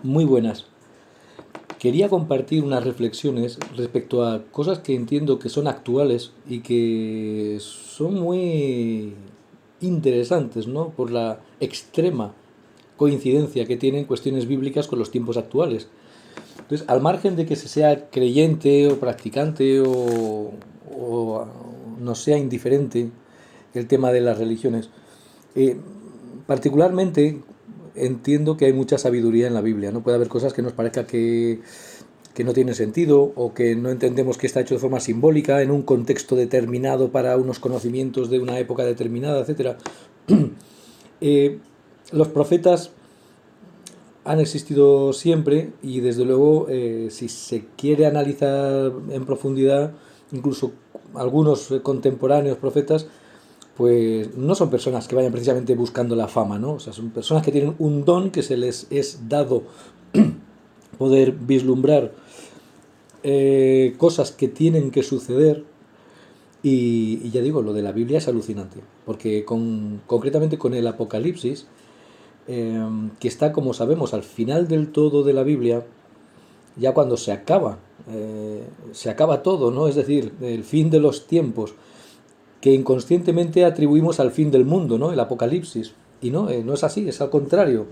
Muy buenas. Quería compartir unas reflexiones respecto a cosas que entiendo que son actuales y que son muy interesantes, ¿no? Por la extrema coincidencia que tienen cuestiones bíblicas con los tiempos actuales. Entonces, al margen de que se sea creyente o practicante o no sea indiferente el tema de las religiones, eh, particularmente entiendo que hay mucha sabiduría en la Biblia, ¿no? Puede haber cosas que nos parezca que no tienen sentido o que no entendemos que está hecho de forma simbólica en un contexto determinado para unos conocimientos de una época determinada, etcétera. Eh, los profetas han existido siempre y desde luego si se quiere analizar en profundidad, incluso algunos contemporáneos profetas, pues no son personas que vayan precisamente buscando la fama, ¿no? O sea, son personas que tienen un don que se les es dado poder vislumbrar cosas que tienen que suceder y ya digo, lo de la Biblia es alucinante, porque concretamente con el Apocalipsis, que está, como sabemos, al final del todo de la Biblia, ya cuando se acaba todo, ¿no? Es decir, el fin de los tiempos, que inconscientemente atribuimos al fin del mundo, ¿no? El Apocalipsis. Y no, no es así, es al contrario.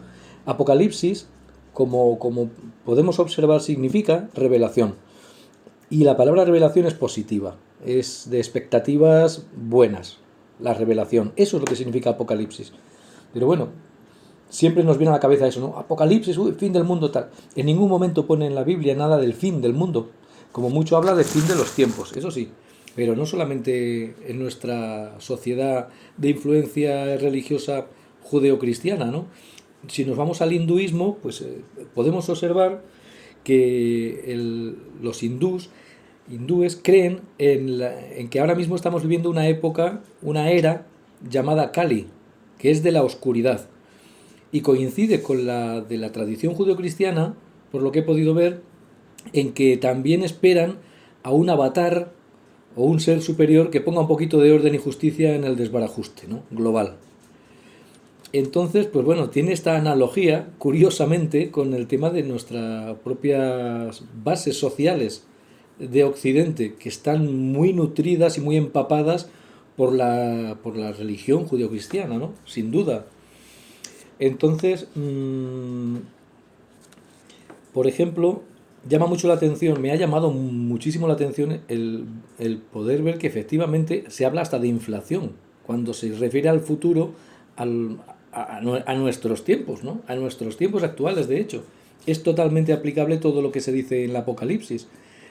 Apocalipsis, como podemos observar, significa revelación. Y la palabra revelación es positiva, es de expectativas buenas, la revelación. Eso es lo que significa Apocalipsis. Pero bueno, siempre nos viene a la cabeza eso, ¿no? Apocalipsis, uy, fin del mundo, tal. En ningún momento pone en la Biblia nada del fin del mundo. Como mucho habla del fin de los tiempos, eso sí. Pero no solamente en nuestra sociedad de influencia religiosa judeocristiana, ¿no? Si nos vamos al hinduismo, pues podemos observar que los hindúes creen en que ahora mismo estamos viviendo una época, una era llamada Kali, que es de la oscuridad y coincide con la de la tradición judeocristiana, por lo que he podido ver, en que también esperan a un avatar o un ser superior que ponga un poquito de orden y justicia en el desbarajuste, ¿no? Global. Entonces, pues bueno, tiene esta analogía, curiosamente, con el tema de nuestras propias bases sociales de Occidente, que están muy nutridas y muy empapadas por la religión judeocristiana, ¿no? Sin duda. Entonces, por ejemplo, llama mucho la atención, me ha llamado muchísimo la atención el poder ver que efectivamente se habla hasta de inflación, cuando se refiere al futuro, al, a nuestros tiempos, ¿no? A nuestros tiempos actuales, de hecho. Es totalmente aplicable todo lo que se dice en el Apocalipsis.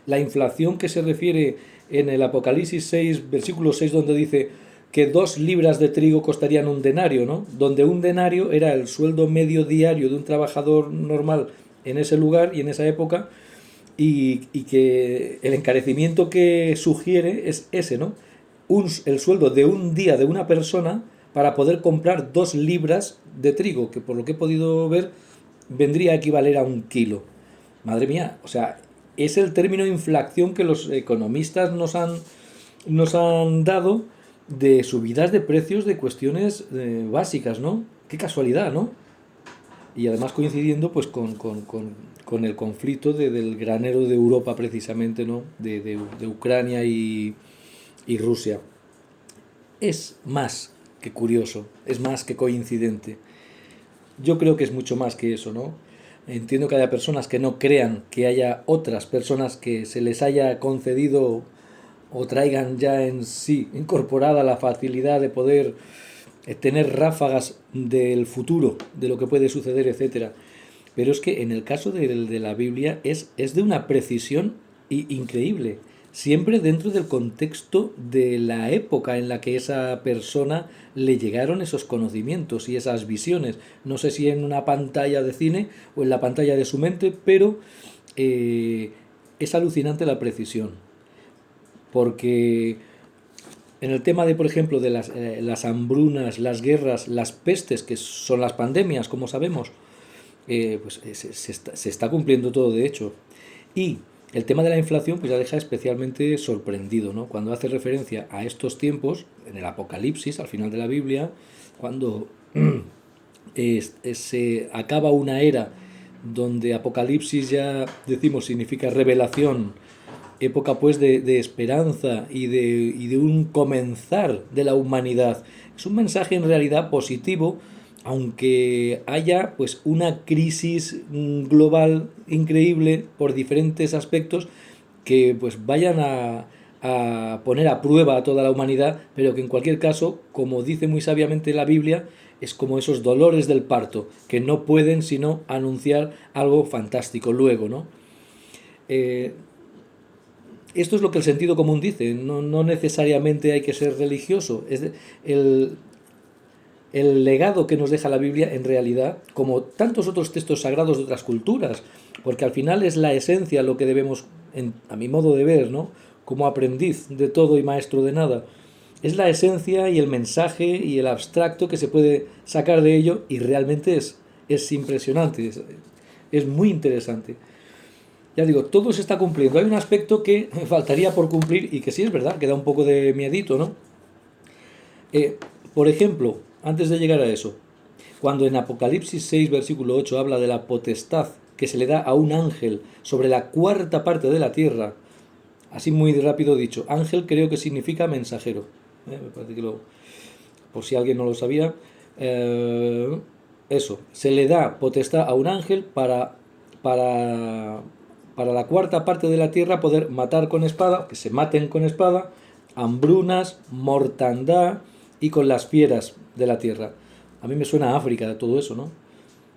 La inflación que se refiere en el Apocalipsis 6 versículo 6 donde dice que 2 libras de trigo costarían un denario, ¿no? Donde un denario era el sueldo medio diario de un trabajador normal en ese lugar y en esa época, y que el encarecimiento que sugiere es ese, ¿no? El sueldo de un día de una persona para poder comprar 2 libras de trigo, que por lo que he podido ver vendría a equivaler a 1 kilo. Madre mía, o sea, es el término inflación que los economistas nos han dado de subidas de precios de cuestiones básicas, ¿no? Qué casualidad, ¿no? Y además coincidiendo pues con el conflicto del granero de Europa precisamente, ¿no? De Ucrania y Rusia. Es más que curioso, es más que coincidente. Yo creo que es mucho más que eso, ¿no? Entiendo que haya personas que no crean que haya otras personas que se les haya concedido o traigan ya en sí incorporada la facilidad de poder tener ráfagas del futuro, de lo que puede suceder, etcétera. Pero es que en el caso de la Biblia es de una precisión increíble, siempre dentro del contexto de la época en la que esa persona le llegaron esos conocimientos y esas visiones. No sé si en una pantalla de cine o en la pantalla de su mente, pero eh, es alucinante la precisión. Porque en el tema de, por ejemplo, de las hambrunas, las guerras, las pestes, que son las pandemias, como sabemos, se está cumpliendo todo de hecho. Y el tema de la inflación pues ya deja especialmente sorprendido, ¿no? Cuando hace referencia a estos tiempos, en el Apocalipsis, al final de la Biblia, cuando se acaba una era donde Apocalipsis ya decimos significa revelación, época pues de esperanza y de un comenzar de la humanidad. Es un mensaje en realidad positivo, aunque haya pues una crisis global increíble por diferentes aspectos que pues vayan a poner a prueba a toda la humanidad, pero que en cualquier caso, como dice muy sabiamente la Biblia, es como esos dolores del parto, que no pueden sino anunciar algo fantástico luego, ¿no? Eh, Esto es lo que el sentido común dice, no necesariamente hay que ser religioso. El, el legado que nos deja la Biblia en realidad, como tantos otros textos sagrados de otras culturas, porque al final es la esencia lo que debemos, a mi modo de ver, ¿no? Como aprendiz de todo y maestro de nada, es la esencia y el mensaje y el abstracto que se puede sacar de ello y realmente es impresionante, es muy interesante. Ya digo, todo se está cumpliendo. Hay un aspecto que faltaría por cumplir y que sí es verdad, que da un poco de miedito, ¿no? Eh, por ejemplo, antes de llegar a eso, cuando en Apocalipsis 6, versículo 8 habla de la potestad que se le da a un ángel sobre la cuarta parte de la tierra, así muy rápido dicho, ángel creo que significa mensajero. Me parece que por si alguien no lo sabía, eh, eso, se le da potestad a un ángel para, para la cuarta parte de la tierra poder matar con espada, que se maten con espada, hambrunas, mortandad y con las fieras de la tierra. A mí me suena a África todo eso, ¿no?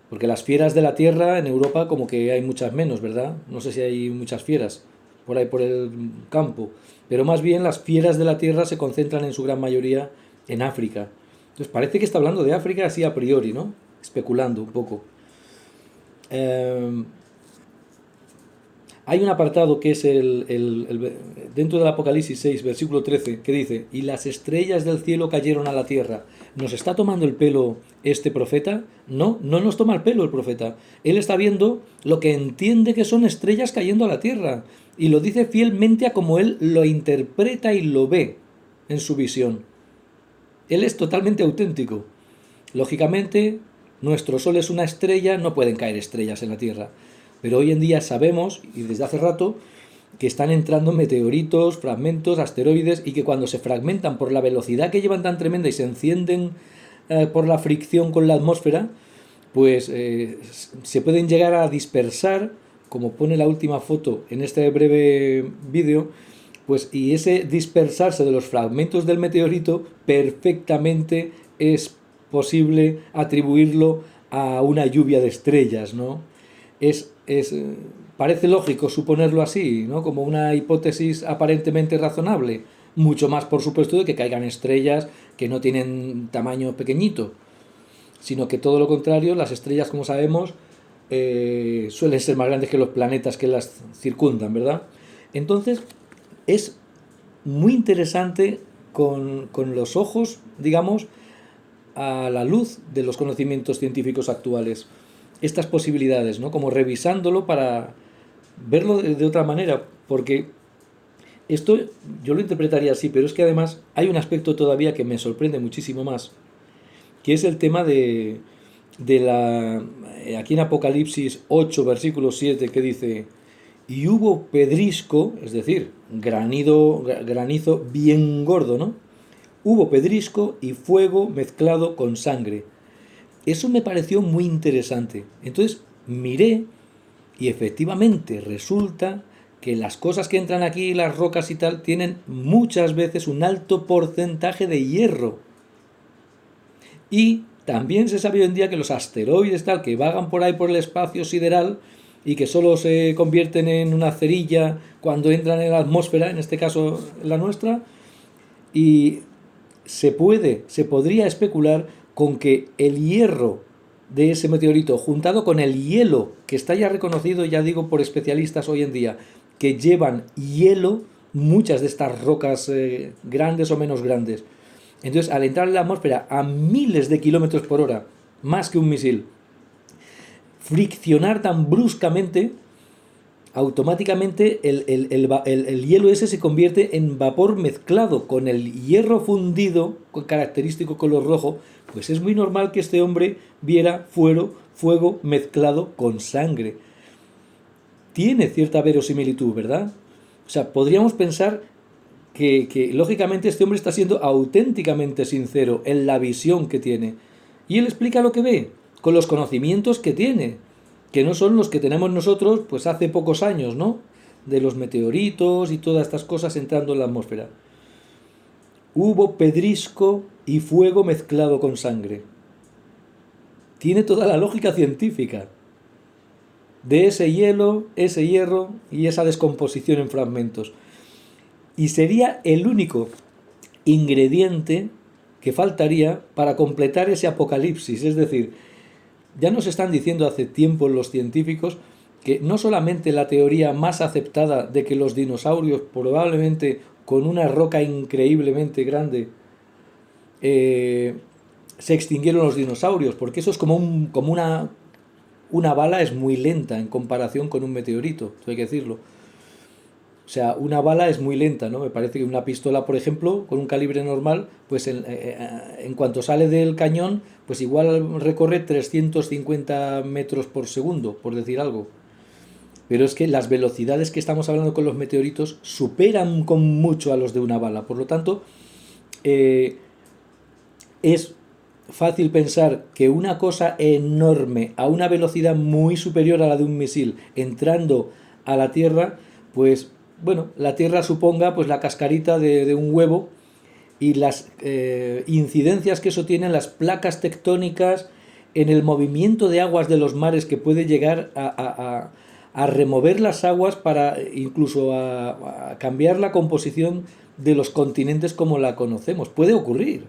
Porque las fieras de la tierra en Europa como que hay muchas menos, ¿verdad? No sé si hay muchas fieras por ahí por el campo, pero más bien las fieras de la tierra se concentran en su gran mayoría en África. Entonces parece que está hablando de África así a priori, ¿no? Especulando un poco. Eh, Hay un apartado que es dentro del Apocalipsis 6, versículo 13, que dice, y las estrellas del cielo cayeron a la tierra. ¿Nos está tomando el pelo este profeta? No, no nos toma el pelo el profeta. Él está viendo lo que entiende que son estrellas cayendo a la tierra. Y lo dice fielmente a como él lo interpreta y lo ve en su visión. Él es totalmente auténtico. Lógicamente, nuestro Sol es una estrella, no pueden caer estrellas en la Tierra. Pero hoy en día sabemos, y desde hace rato, que están entrando meteoritos, fragmentos, asteroides, y que cuando se fragmentan por la velocidad que llevan tan tremenda y se encienden por la fricción con la atmósfera, pues se pueden llegar a dispersar, como pone la última foto en este breve vídeo, pues y ese dispersarse de los fragmentos del meteorito perfectamente es posible atribuirlo a una lluvia de estrellas, ¿no? Parece lógico suponerlo así, ¿no? Como una hipótesis aparentemente razonable. Mucho más, por supuesto, de que caigan estrellas que no tienen tamaño pequeñito, sino que todo lo contrario, las estrellas, como sabemos, suelen ser más grandes que los planetas que las circundan, ¿verdad? Entonces, es muy interesante con los ojos, digamos, a la luz de los conocimientos científicos actuales, estas posibilidades, ¿no? Como revisándolo para verlo de otra manera, porque esto yo lo interpretaría así, pero es que además hay un aspecto todavía que me sorprende muchísimo más, que es el tema de la... Aquí en Apocalipsis 8, versículo 7, que dice, y hubo pedrisco, es decir, granizo bien gordo, ¿no? Hubo pedrisco y fuego mezclado con sangre. Eso me pareció muy interesante. Entonces miré y efectivamente resulta que las cosas que entran aquí, las rocas y tal, tienen muchas veces un alto porcentaje de hierro. Y también se sabe hoy en día que los asteroides tal que vagan por ahí por el espacio sideral y que solo se convierten en una cerilla cuando entran en la atmósfera, en este caso la nuestra, y se podría especular con que el hierro de ese meteorito, juntado con el hielo, que está ya reconocido, ya digo, por especialistas hoy en día, que llevan hielo, muchas de estas rocas grandes o menos grandes. Entonces, al entrar en la atmósfera a miles de kilómetros por hora, más que un misil, friccionar tan bruscamente, automáticamente el hielo ese se convierte en vapor mezclado con el hierro fundido, con característico color rojo, pues es muy normal que este hombre viera fuego mezclado con sangre. Tiene cierta verosimilitud, ¿verdad? O sea, podríamos pensar que lógicamente este hombre está siendo auténticamente sincero en la visión que tiene. Y él explica lo que ve, con los conocimientos que tiene, que no son los que tenemos nosotros pues hace pocos años, ¿no? De los meteoritos y todas estas cosas entrando en la atmósfera. Hubo pedrisco y fuego mezclado con sangre. Tiene toda la lógica científica de ese hielo, ese hierro y esa descomposición en fragmentos. Y sería el único ingrediente que faltaría para completar ese apocalipsis. Es decir, ya nos están diciendo hace tiempo los científicos que no solamente la teoría más aceptada de que los dinosaurios, probablemente con una roca increíblemente grande, se extinguieron los dinosaurios, porque eso es como una bala es muy lenta en comparación con un meteorito, hay que decirlo. O sea, una bala es muy lenta, ¿no? Me parece que una pistola, por ejemplo, con un calibre normal, pues en cuanto sale del cañón, pues igual recorre 350 metros por segundo, por decir algo. Pero es que las velocidades que estamos hablando con los meteoritos superan con mucho a los de una bala. Por lo tanto, es fácil pensar que una cosa enorme, a una velocidad muy superior a la de un misil, entrando a la Tierra, pues bueno, la Tierra suponga pues la cascarita de un huevo, y las incidencias que eso tiene en las placas tectónicas, en el movimiento de aguas de los mares, que puede llegar a remover las aguas para incluso a cambiar la composición de los continentes como la conocemos. Puede ocurrir.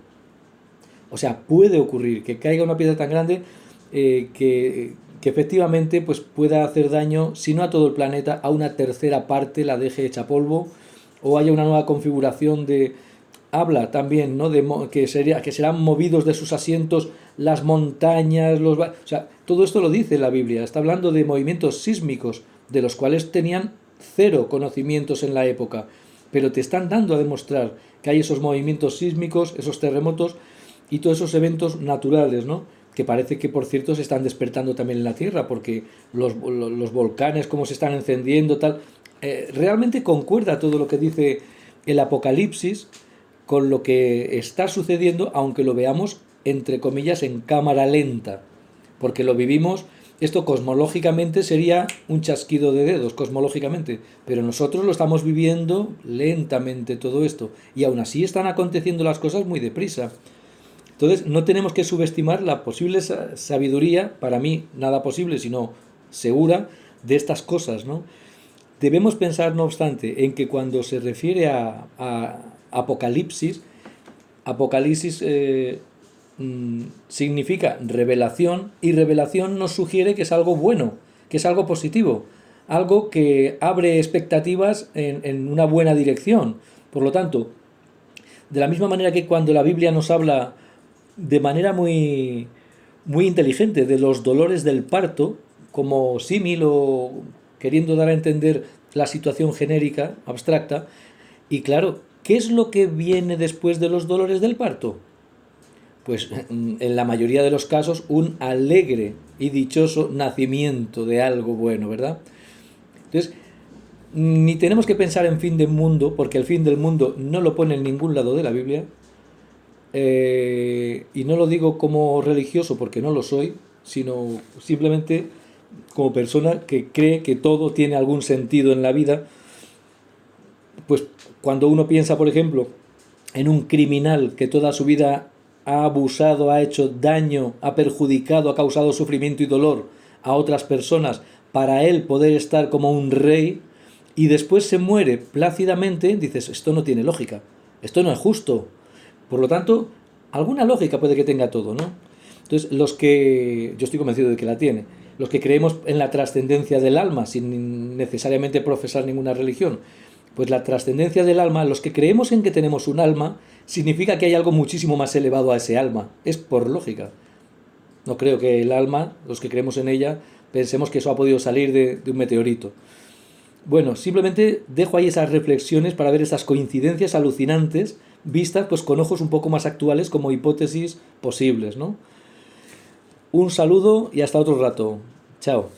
O sea, puede ocurrir que caiga una piedra tan grande que efectivamente pues pueda hacer daño, si no a todo el planeta, a una tercera parte la deje hecha polvo, o haya una nueva configuración de... Habla también, ¿no?, de que serán movidos de sus asientos las montañas, o sea, todo esto lo dice la Biblia. Está hablando de movimientos sísmicos, de los cuales tenían cero conocimientos en la época, pero te están dando a demostrar que hay esos movimientos sísmicos, esos terremotos y todos esos eventos naturales, ¿no?, que parece que, por cierto, se están despertando también en la Tierra, porque los volcanes, cómo se están encendiendo, tal. Realmente concuerda todo lo que dice el Apocalipsis con lo que está sucediendo, aunque lo veamos, entre comillas, en cámara lenta, porque lo vivimos. Esto cosmológicamente sería un chasquido de dedos, cosmológicamente, pero nosotros lo estamos viviendo lentamente todo esto, y aún así están aconteciendo las cosas muy deprisa. Entonces no tenemos que subestimar la posible sabiduría, para mí nada posible sino segura, de estas cosas, ¿no? Debemos pensar, no obstante, en que cuando se refiere a Apocalipsis significa revelación, y revelación nos sugiere que es algo bueno, que es algo positivo, algo que abre expectativas en una buena dirección. Por lo tanto, de la misma manera que cuando la Biblia nos habla de manera muy, muy inteligente de los dolores del parto, como símil o queriendo dar a entender la situación genérica, abstracta, y claro, ¿qué es lo que viene después de los dolores del parto? Pues en la mayoría de los casos un alegre y dichoso nacimiento de algo bueno, ¿verdad? Entonces, ni tenemos que pensar en fin del mundo, porque el fin del mundo no lo pone en ningún lado de la Biblia, y no lo digo como religioso porque no lo soy, sino simplemente como persona que cree que todo tiene algún sentido en la vida. Pues cuando uno piensa, por ejemplo, en un criminal que toda su vida ha abusado, ha hecho daño, ha perjudicado, ha causado sufrimiento y dolor a otras personas para él poder estar como un rey, y después se muere plácidamente, dices, esto no tiene lógica, esto no es justo. Por lo tanto, alguna lógica puede que tenga todo, ¿no? Entonces, yo estoy convencido de que la tiene, los que creemos en la trascendencia del alma, sin necesariamente profesar ninguna religión, pues la trascendencia del alma, los que creemos en que tenemos un alma, significa que hay algo muchísimo más elevado a ese alma. Es por lógica. No creo que el alma, los que creemos en ella, pensemos que eso ha podido salir de un meteorito. Bueno, simplemente dejo ahí esas reflexiones para ver esas coincidencias alucinantes, vistas pues con ojos un poco más actuales como hipótesis posibles, ¿no? Un saludo y hasta otro rato. Chao.